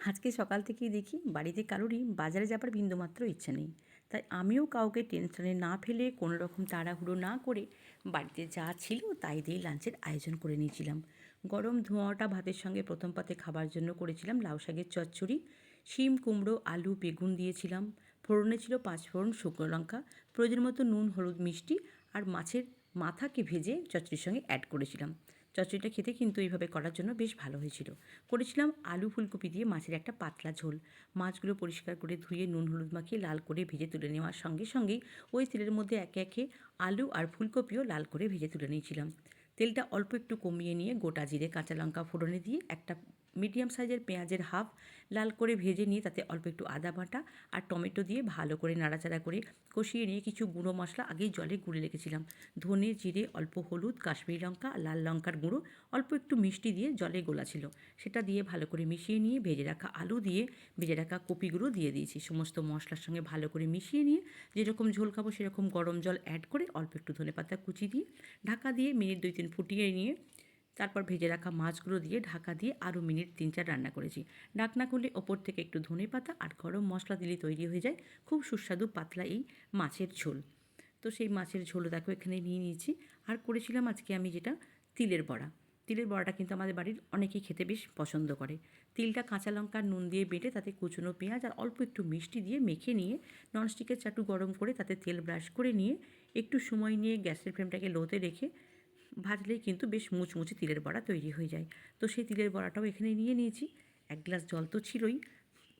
আজকে সকাল থেকেই দেখি বাড়িতে কারোরই বাজারে যাবার বিন্দুমাত্র ইচ্ছা নেই। তাই আমিও কাউকে টেনশনে না ফেলে কোনো রকম তাড়াহুড়ো না করে বাড়িতে যা ছিল তাই দিয়ে লাঞ্চের আয়োজন করে নিয়েছিলাম। গরম ধোঁয়াটা ভাতের সঙ্গে প্রথম পাতে খাবার জন্য করেছিলাম লাউ শাকের চচ্চড়ি, শিম কুমড়ো আলু বেগুন দিয়েছিলাম। ফোড়নে ছিল 5 ফোড়ন, শুকনো লঙ্কা, প্রয়োজন মতো নুন হলুদ মিষ্টি আর মাছের মাথাকে ভেজে চচ্চড়ির সঙ্গে অ্যাড করেছিলাম। চচ্চড়িটা খেতে কিন্তু এইভাবে করার জন্য বেশ ভালো হয়েছিল। করেছিলাম আলু ফুলকপি দিয়ে মাছের একটা পাতলা ঝোল। মাছগুলো পরিষ্কার করে ধুয়ে নুন হলুদ মাখিয়ে লাল করে ভেজে তুলে নেওয়ার সঙ্গে সঙ্গেই ওই তেলের মধ্যে একে একে আলু আর ফুলকপিও লাল করে ভেজে তুলে নিয়েছিলাম। তেলটা অল্প একটু কমিয়ে নিয়ে গোটা জিরে কাঁচা লঙ্কা ফোড়নে দিয়ে একটা মিডিয়াম সাইজের পেঁয়াজের হাফ লাল করে ভেজে নিয়ে তাতে অল্প একটু আদা বাটা আর টমেটো দিয়ে ভালো করে নাড়াচাড়া করে কষিয়ে নিয়ে কিছু গুঁড়ো মশলা আগেই জলে গুলে রেখেছিলাম। ধনে জিরে অল্প হলুদ কাশ্মীরি লঙ্কা লাল লঙ্কার গুঁড়ো অল্প একটু মিষ্টি দিয়ে জলে গোলা ছিল, সেটা দিয়ে ভালো করে মিশিয়ে নিয়ে ভেজে রাখা আলু দিয়ে ভেজে রাখা কপিগুলো দিয়ে দিয়েছি। সমস্ত মশলার সঙ্গে ভালো করে মিশিয়ে নিয়ে যেরকম ঝোল খাবো সেরকম গরম জল অ্যাড করে অল্প একটু ধনেপাতা কুচি দিয়ে ঢাকা দিয়ে মিনিট 2-3 ফুটিয়ে নিয়ে তারপর ভেজে রাখা মাছগুলো দিয়ে ঢাকা দিয়ে আরও মিনিট 3-4 রান্না করেছি। ঢাকনা খুলে ওপর থেকে একটু ধনেপাতা আর গরম মশলা দিলে তৈরি হয়ে যায় খুব সুস্বাদু পাতলা এই মাছের ঝোল। তো সেই মাছের ঝোলও দেখো এখানে নিয়ে নিয়েছি। আর করেছিলাম আজকে আমি যেটা তিলের বড়া। তিলের বড়াটা কিন্তু আমাদের বাড়ির অনেকেই খেতে বেশ পছন্দ করে। তিলটা কাঁচা লঙ্কা নুন দিয়ে বেটে তাতে কুচনো পেঁয়াজ আর অল্প একটু মিষ্টি দিয়ে মেখে নিয়ে ননস্টিকের চাটু গরম করে তাতে তেল ব্রাশ করে নিয়ে একটু সময় নিয়ে গ্যাসের ফ্লেমটাকে লোতে রেখে ভাজলেই কিন্তু বেশ মুচমুচে তিলের বড়া তৈরি হয়ে যায়। তো সেই তিলের বড়াটাও এখানে নিয়ে নিয়েছি। 1 গ্লাস জল তো ছিলই।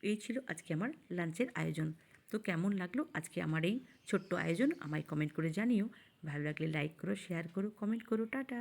এই ছিল আজকে আমার লাঞ্চের আয়োজন। তো কেমন লাগলো আজকে আমার এই ছোট্ট আয়োজন আমায় কমেন্ট করে জানিও। ভালো লাগলে লাইক করো, শেয়ার করো, কমেন্ট করো। টাটা।